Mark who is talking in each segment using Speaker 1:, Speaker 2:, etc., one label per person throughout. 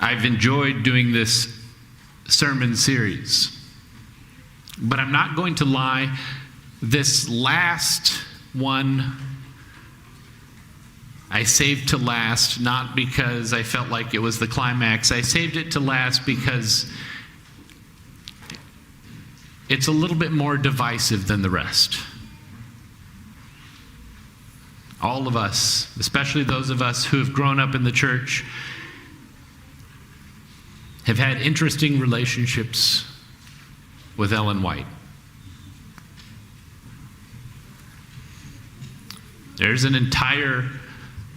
Speaker 1: I've enjoyed doing this sermon series. But I'm not going to lie, this last one I saved to last, not because I felt like it was the climax. I saved it to last because it's a little bit more divisive than the rest. All of us, especially those of us who have grown up in the church, have had interesting relationships with Ellen White. There's an entire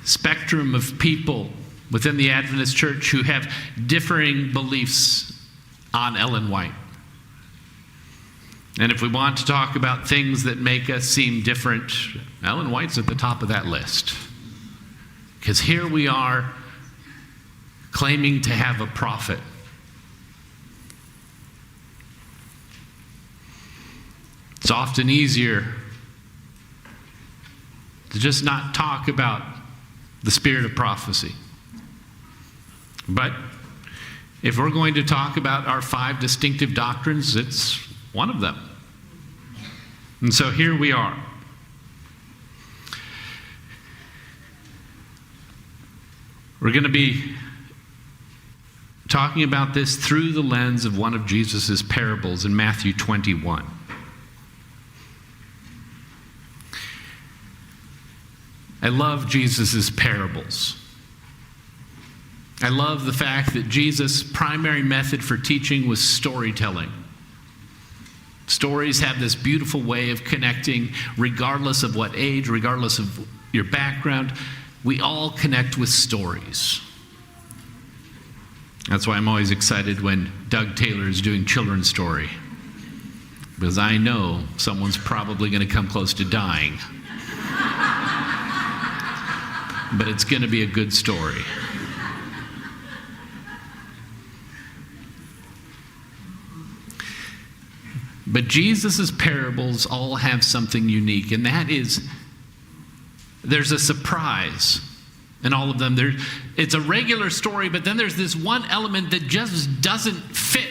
Speaker 1: spectrum of people within the Adventist church who have differing beliefs on Ellen White. And if we want to talk about things that make us seem different, Ellen White's at the top of that list. Because here we are claiming to have a prophet. It's often easier to just not talk about the spirit of prophecy. But if we're going to talk about our 5 distinctive doctrines, it's one of them. And so here we are. We're going to be talking about this through the lens of one of Jesus' parables in Matthew 21. I love Jesus' parables. I love the fact that Jesus' primary method for teaching was storytelling. Stories have this beautiful way of connecting regardless of what age, regardless of your background. We all connect with stories. That's why I'm always excited when Doug Taylor is doing children's story. Because I know someone's probably going to come close to dying. But it's going to be a good story. But Jesus' parables all have something unique, and that is there's a surprise in all of them. It's a regular story, but then there's this one element that just doesn't fit,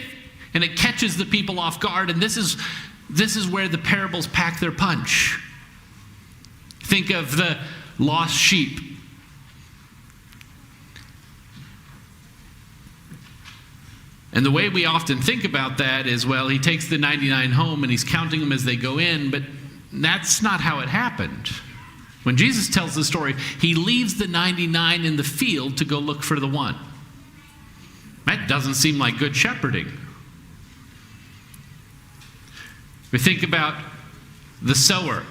Speaker 1: and it catches the people off guard, and this is where the parables pack their punch. Think of the lost sheep. And the way we often think about that is, well, he takes the 99 home and he's counting them as they go in, but that's not how it happened. When Jesus tells the story, he leaves the 99 in the field to go look for the one. That doesn't seem like good shepherding. We think about the sower.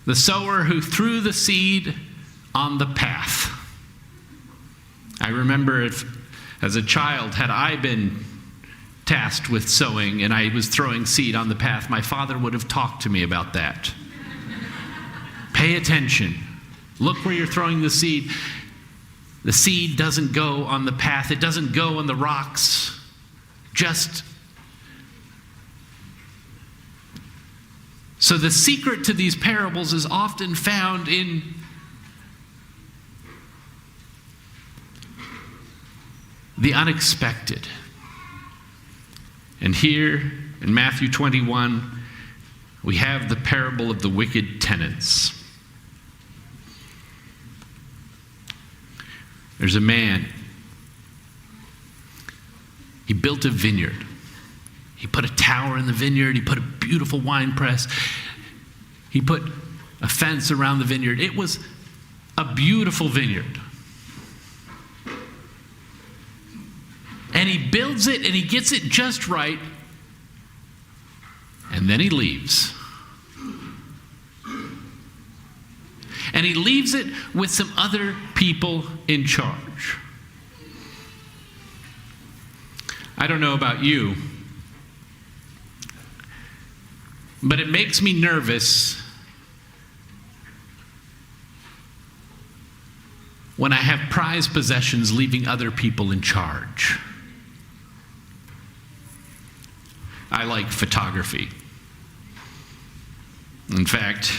Speaker 1: The sower who threw the seed on the path. I remember as a child, had I been tasked with sowing and I was throwing seed on the path, my father would have talked to me about that. Pay attention. Look where you're throwing the seed. The seed doesn't go on the path. It doesn't go on the rocks. So the secret to these parables is often found in the unexpected. And here in Matthew 21, we have the parable of the wicked tenants. There's a man. He built a vineyard. He put a tower in the vineyard. He put a beautiful wine press. He put a fence around the vineyard. It was a beautiful vineyard. And he builds it and he gets it just right. And then he leaves. And he leaves it with some other people in charge. I don't know about you, but it makes me nervous when I have prized possessions leaving other people in charge. I like photography. In fact,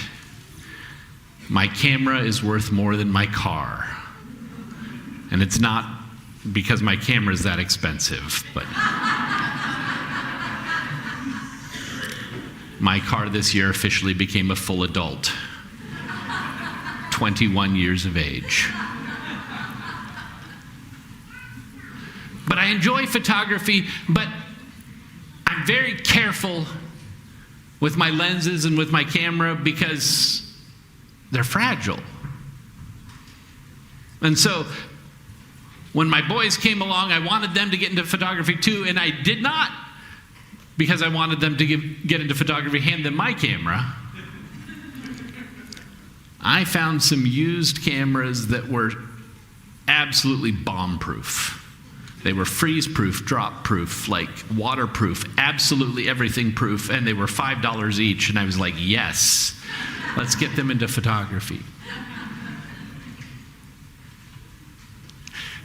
Speaker 1: my camera is worth more than my car. And it's not because my camera's that expensive, but my car this year officially became a full adult. 21 years of age. But I enjoy photography, but I'm very careful with my lenses and with my camera because they're fragile. And so when my boys came along, I wanted them to get into photography too, and I did not, because I wanted them to get into photography, hand them my camera. I found some used cameras that were absolutely bomb-proof. They were freeze-proof, drop-proof, like waterproof, absolutely everything-proof, and they were $5 each, and I was like, yes, let's get them into photography.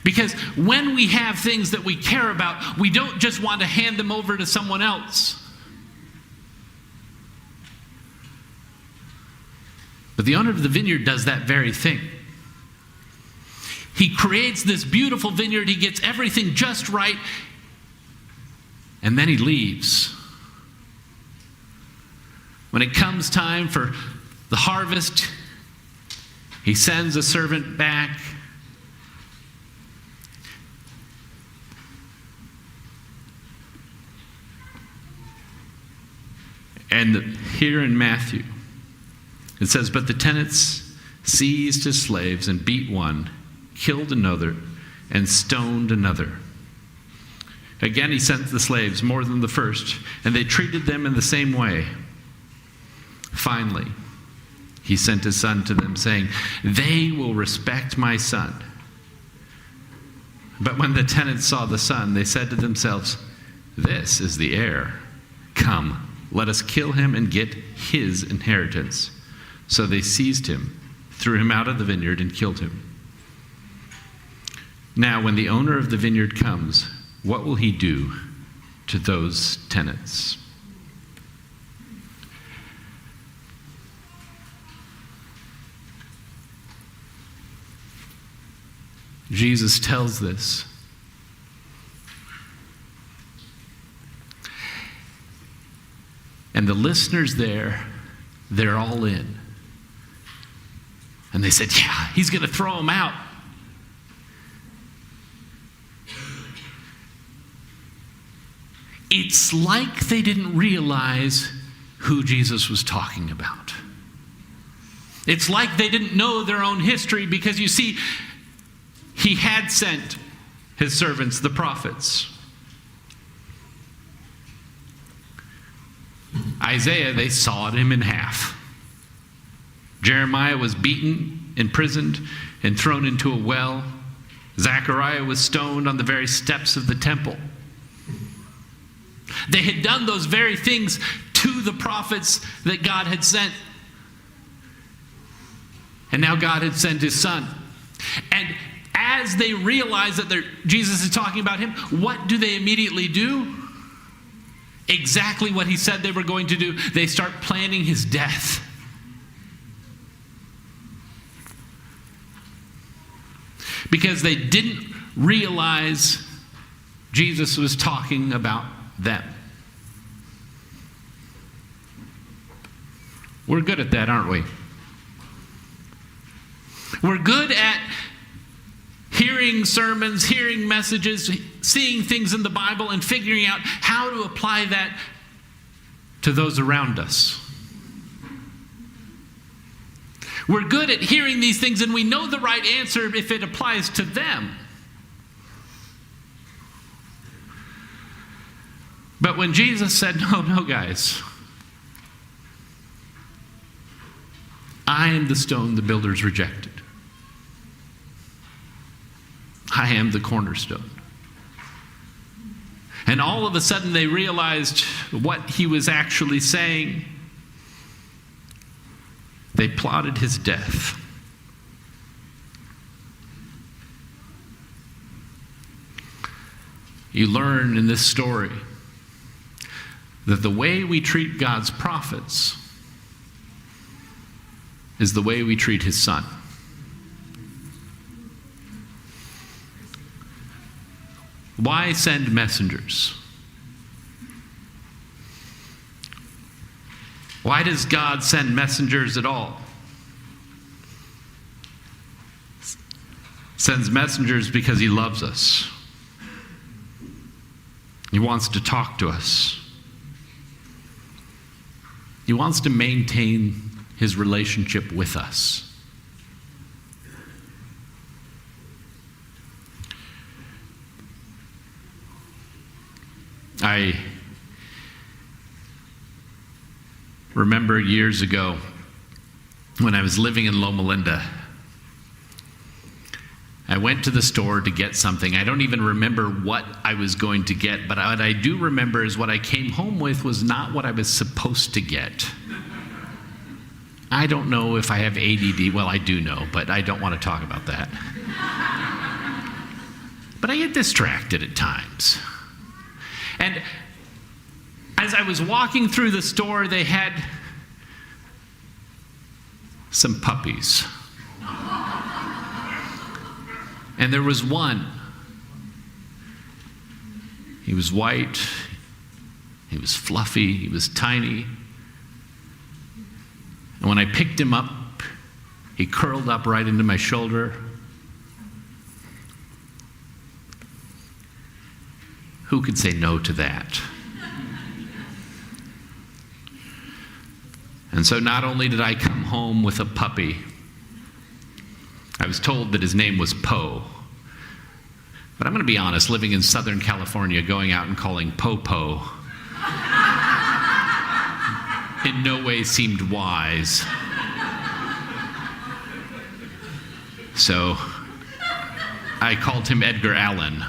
Speaker 1: Because when we have things that we care about, we don't just want to hand them over to someone else. But the owner of the vineyard does that very thing. He creates this beautiful vineyard. He gets everything just right. And then he leaves. When it comes time for the harvest, he sends a servant back. And here in Matthew, it says, but the tenants seized his slaves and beat one, killed another, and stoned another. Again, he sent the slaves more than the first, and they treated them in the same way. Finally, he sent his son to them, saying, they will respect my son. But when the tenants saw the son, they said to themselves, this is the heir. Come, let us kill him and get his inheritance. So they seized him, threw him out of the vineyard, and killed him. Now, when the owner of the vineyard comes, what will he do to those tenants? Jesus tells this. And the listeners there, they're all in. And they said, yeah, he's going to throw him out. It's like they didn't realize who Jesus was talking about. It's like they didn't know their own history, because you see, he had sent his servants, the prophets. Isaiah, they sawed him in half. Jeremiah was beaten, imprisoned, and thrown into a well. Zechariah was stoned on the very steps of the temple. They had done those very things to the prophets that God had sent. And now God had sent his son. And as they realize that Jesus is talking about him, what do they immediately do? Exactly what he said they were going to do. They start planning his death. Because they didn't realize Jesus was talking about them. We're good at that, aren't we? We're good at hearing sermons, hearing messages, seeing things in the Bible, and figuring out how to apply that to those around us. We're good at hearing these things, and we know the right answer if it applies to them. But when Jesus said, no, guys, I am the stone the builders rejected. I am the cornerstone. And all of a sudden they realized what he was actually saying. They plotted his death. You learn in this story that the way we treat God's prophets is the way we treat his son. Why send messengers? Why does God send messengers at all? Sends messengers because he loves us. He wants to talk to us. He wants to maintain his relationship with us. I remember years ago when I was living in Loma Linda. I went to the store to get something. I don't even remember what I was going to get, but what I do remember is what I came home with was not what I was supposed to get. I don't know if I have ADD. Well, I do know, but I don't want to talk about that. But I get distracted at times. And as I was walking through the store, they had some puppies. And there was one. He was white. He was fluffy. He was tiny. And when I picked him up, he curled up right into my shoulder. Who could say no to that? And so not only did I come home with a puppy, I was told that his name was Poe. But I'm going to be honest, living in Southern California, going out and calling Popo in no way seemed wise. So I called him Edgar Allan.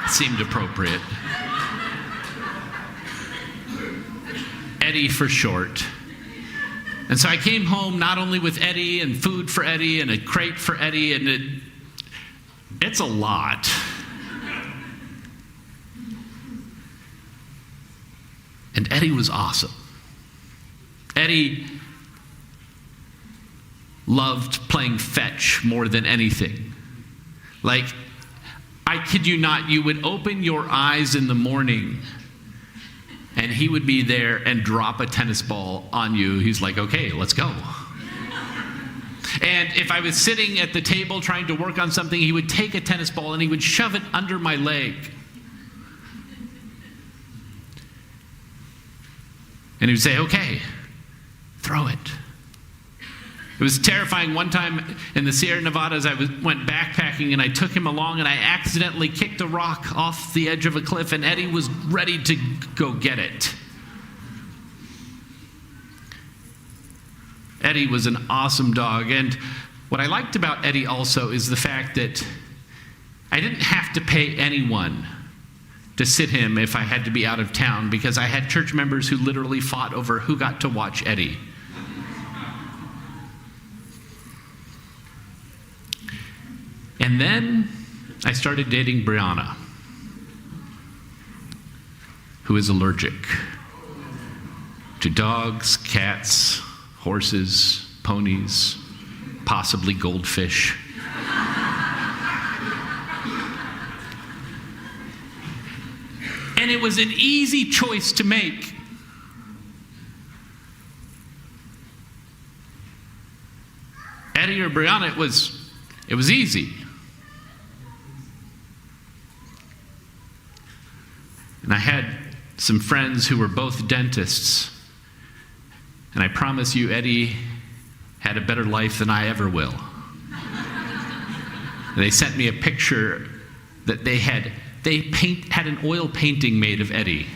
Speaker 1: Seemed appropriate. Eddie for short. And so I came home not only with Eddie and food for Eddie and a crate for Eddie, and it's a lot. And Eddie was awesome. Eddie loved playing fetch more than anything. Like, I kid you not, you would open your eyes in the morning and he would be there and drop a tennis ball on you. He's like, okay, let's go. And if I was sitting at the table trying to work on something, he would take a tennis ball and he would shove it under my leg. And he would say, okay, throw it. It was terrifying. One time in the Sierra Nevadas, I went backpacking and I took him along and I accidentally kicked a rock off the edge of a cliff and Eddie was ready to go get it. Eddie was an awesome dog. And what I liked about Eddie also is the fact that I didn't have to pay anyone to sit him if I had to be out of town, because I had church members who literally fought over who got to watch Eddie. And then I started dating Brianna, who is allergic to dogs, cats, horses, ponies, possibly goldfish. And it was an easy choice to make. Eddie or Brianna, it was easy. And I had some friends who were both dentists. And I promise you, Eddie had a better life than I ever will. And they sent me a picture that they had an oil painting made of Eddie.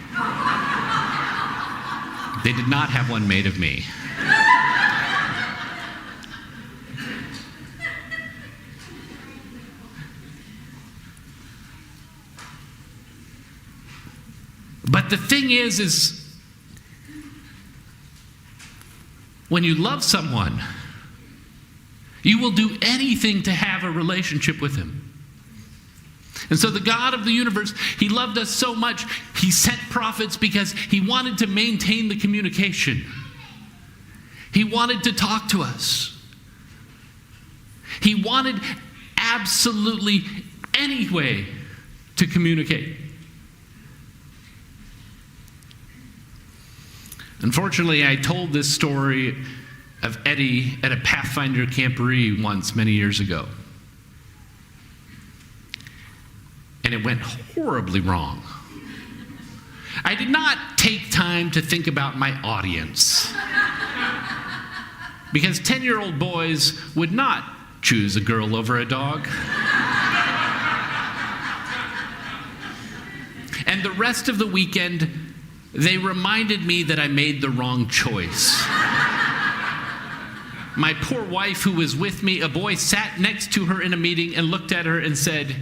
Speaker 1: They did not have one made of me. But the thing is when you love someone, you will do anything to have a relationship with him. And so the God of the universe, he loved us so much, he sent prophets because he wanted to maintain the communication. He wanted to talk to us. He wanted absolutely any way to communicate. Unfortunately, I told this story of Eddie at a Pathfinder camporee once many years ago. And it went horribly wrong. I did not take time to think about my audience. Because 10-year-old boys would not choose a girl over a dog. And the rest of the weekend, they reminded me that I made the wrong choice. My poor wife, who was with me, a boy sat next to her in a meeting and looked at her and said,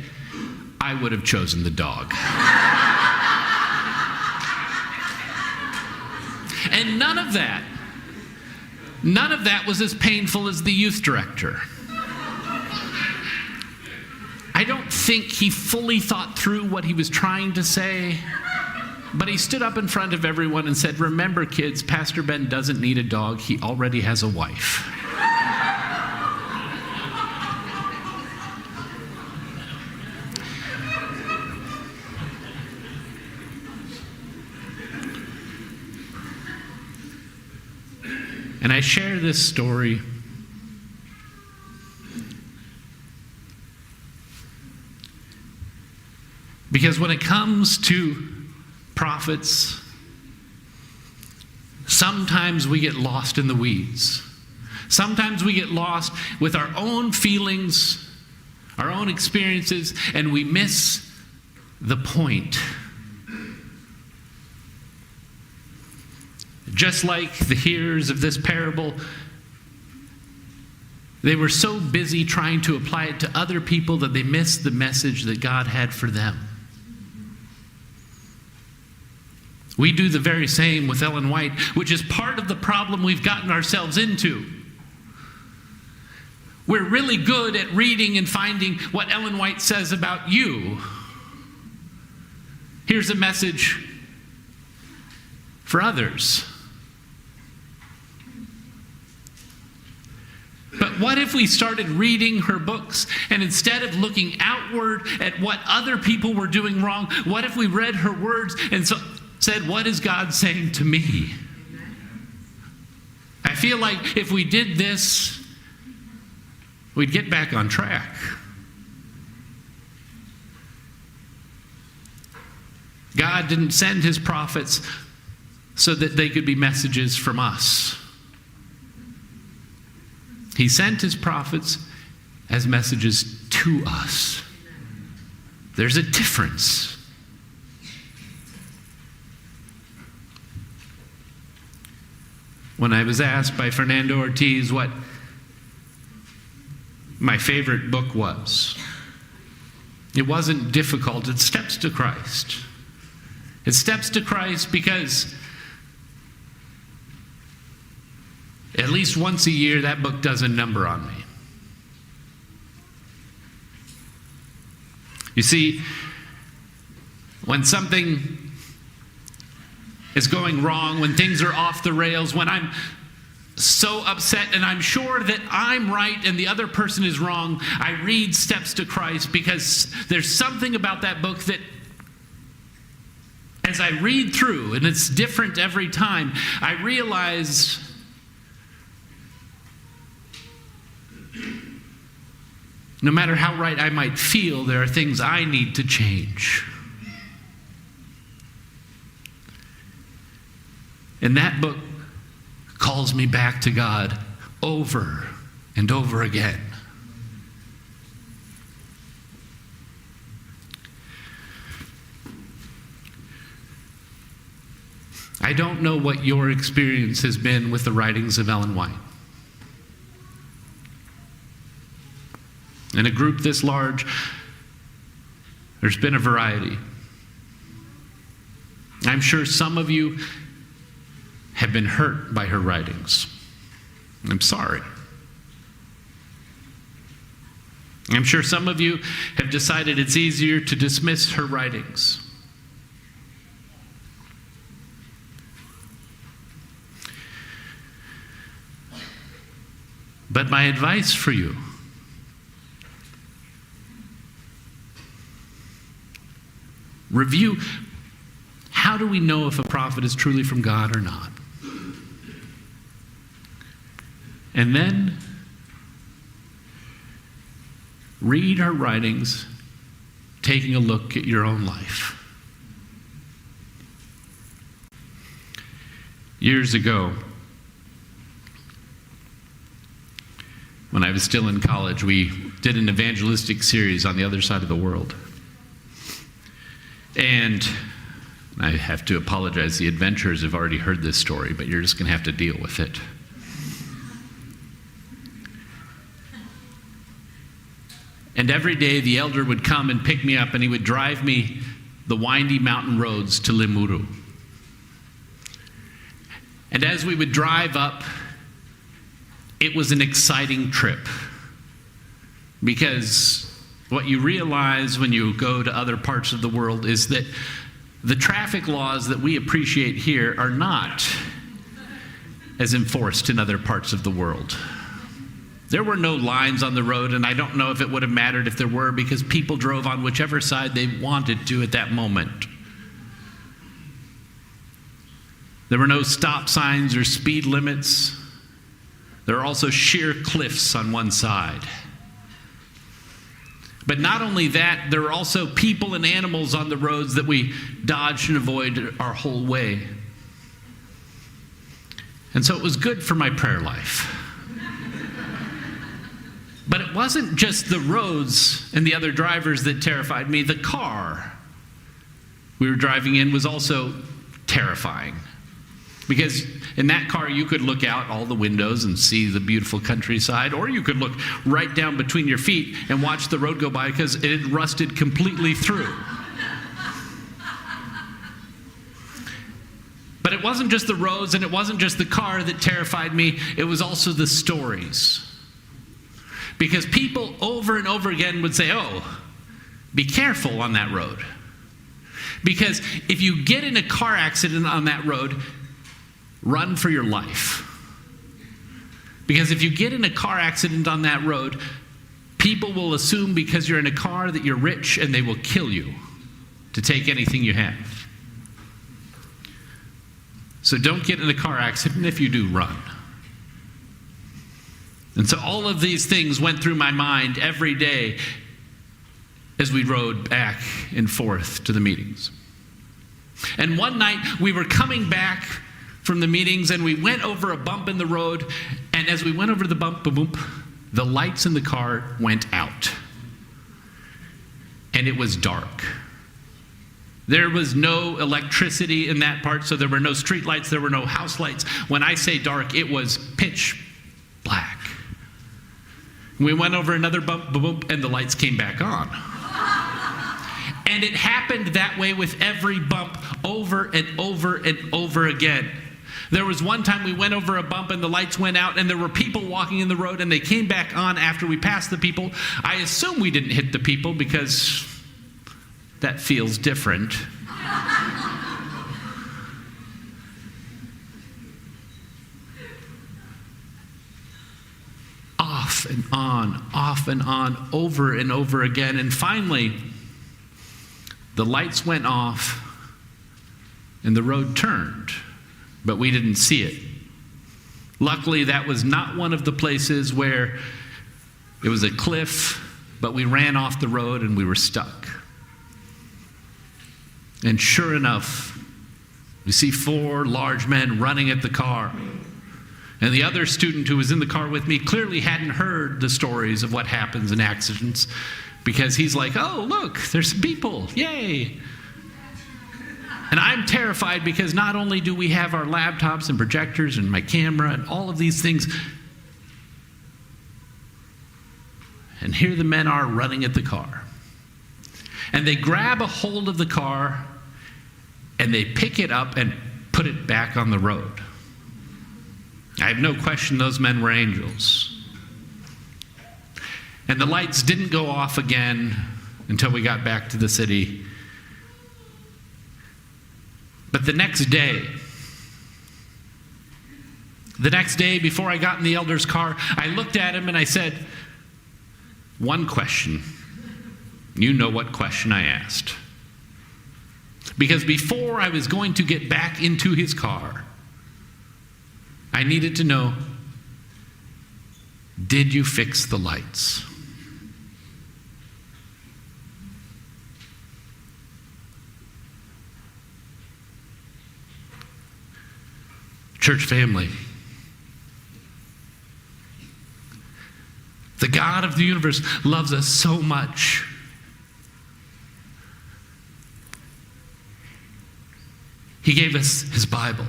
Speaker 1: "I would have chosen the dog." And none of that was as painful as the youth director. I don't think he fully thought through what he was trying to say, but he stood up in front of everyone and said, "Remember, kids, Pastor Ben doesn't need a dog. He already has a wife." And I share this story because when it comes to prophets, sometimes we get lost in the weeds. Sometimes we get lost with our own feelings, our own experiences, and we miss the point. Just like the hearers of this parable, they were so busy trying to apply it to other people that they missed the message that God had for them. We do the very same with Ellen White, which is part of the problem we've gotten ourselves into. We're really good at reading and finding what Ellen White says about you. Here's a message for others. But what if we started reading her books, and instead of looking outward at what other people were doing wrong, what if we read her words and said, "What is God saying to me?" I feel like if we did this, we'd get back on track. God didn't send his prophets so that they could be messages from us. He sent his prophets as messages to us. There's a difference. When I was asked by Fernando Ortiz what my favorite book was, it wasn't difficult. It's Steps to Christ. It's Steps to Christ because at least once a year, that book does a number on me. You see, when something is going wrong, when things are off the rails, when I'm so upset and I'm sure that I'm right and the other person is wrong, I read Steps to Christ because there's something about that book that as I read through, and it's different every time, I realize no matter how right I might feel, there are things I need to change. And that book calls me back to God over and over again. I don't know what your experience has been with the writings of Ellen White. In a group this large, there's been a variety. I'm sure some of you have been hurt by her writings. I'm sorry. I'm sure some of you have decided it's easier to dismiss her writings. But my advice for you Review, how do we know if a prophet is truly from God or not? And then read our writings, taking a look at your own life. Years ago, when I was still in college, we did an evangelistic series on the other side of the world. And I have to apologize, the adventurers have already heard this story, but you're just going to have to deal with it. And every day the elder would come and pick me up, and he would drive me the windy mountain roads to Limuru. And as we would drive up, it was an exciting trip. Because what you realize when you go to other parts of the world is that the traffic laws that we appreciate here are not as enforced in other parts of the world. There were no lines on the road, and I don't know if it would have mattered if there were, because people drove on whichever side they wanted to at that moment. There were no stop signs or speed limits. There are also sheer cliffs on one side. But not only that, there are also people and animals on the roads that we dodged and avoided our whole way. And so it was good for my prayer life. But it wasn't just the roads and the other drivers that terrified me. The car we were driving in was also terrifying. Because in that car, you could look out all the windows and see the beautiful countryside, or you could look right down between your feet and watch the road go by because it had rusted completely through. But it wasn't just the roads and it wasn't just the car that terrified me, it was also the stories. Because people over and over again would say, oh, be careful on that road. Because if you get in a car accident on that road, run for your life. Because if you get in a car accident on that road, people will assume because you're in a car that you're rich and they will kill you to take anything you have. So don't get in a car accident. If you do, run. And so all of these things went through my mind every day as we rode back and forth to the meetings. And one night we were coming back from the meetings and we went over a bump in the road, and as we went over the bump, boom, the lights in the car went out. And it was dark. There was no electricity in that part, so there were no street lights, there were no house lights. When I say dark, it was pitch black. We went over another bump, boom, and the lights came back on. And it happened that way with every bump over and over and over again. There was one time we went over a bump and the lights went out and there were people walking in the road and they came back on after we passed the people. I assume we didn't hit the people because that feels different. Off and on, over and over again. And finally, the lights went off and the road turned, but we didn't see it. Luckily, that was not one of the places where it was a cliff, but we ran off the road and we were stuck. And sure enough, we see 4 large men running at the car. And the other student who was in the car with me clearly hadn't heard the stories of what happens in accidents, because he's like, oh, look, there's people, yay. And I'm terrified because not only do we have our laptops and projectors and my camera and all of these things, and here the men are running at the car. And they grab a hold of the car and they pick it up and put it back on the road. I have no question those men were angels. And the lights didn't go off again until we got back to the city. But the next day before I got in the elder's car, I looked at him and I said, one question. You know what question I asked. Because before I was going to get back into his car, I needed to know, did you fix the lights? Church family, the God of the universe loves us so much. He gave us his Bible.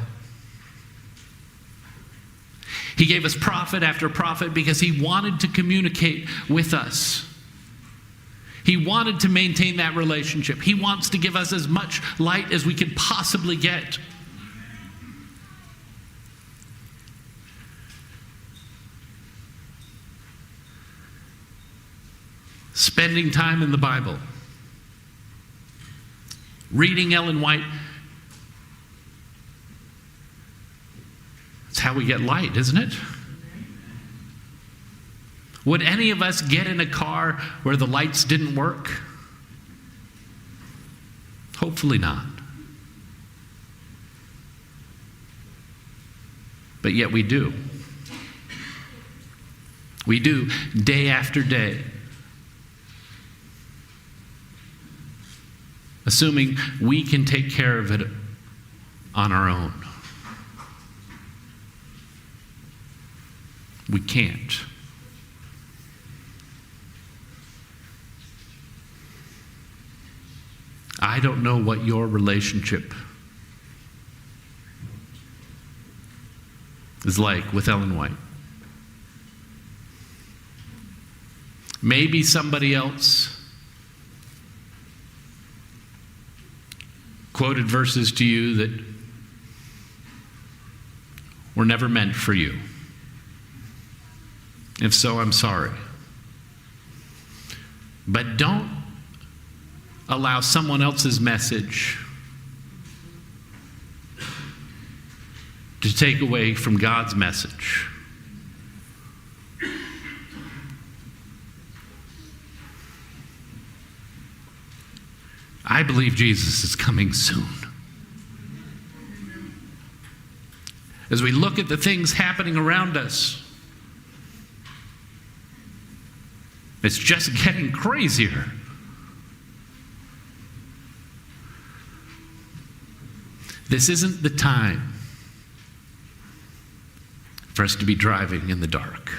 Speaker 1: He gave us prophet after prophet because he wanted to communicate with us. He wanted to maintain that relationship. He wants to give us as much light as we can possibly get. Spending time in the Bible, reading Ellen White, that's how we get light, isn't it? Would any of us get in a car where the lights didn't work? Hopefully not. But yet we do. We do day after day. Assuming we can take care of it on our own. We can't. I don't know what your relationship is like with Ellen White. Maybe somebody else quoted verses to you that were never meant for you. If so, I'm sorry. But don't allow someone else's message to take away from God's message. I believe Jesus is coming soon. As we look at the things happening around us, it's just getting crazier. This isn't the time for us to be driving in the dark.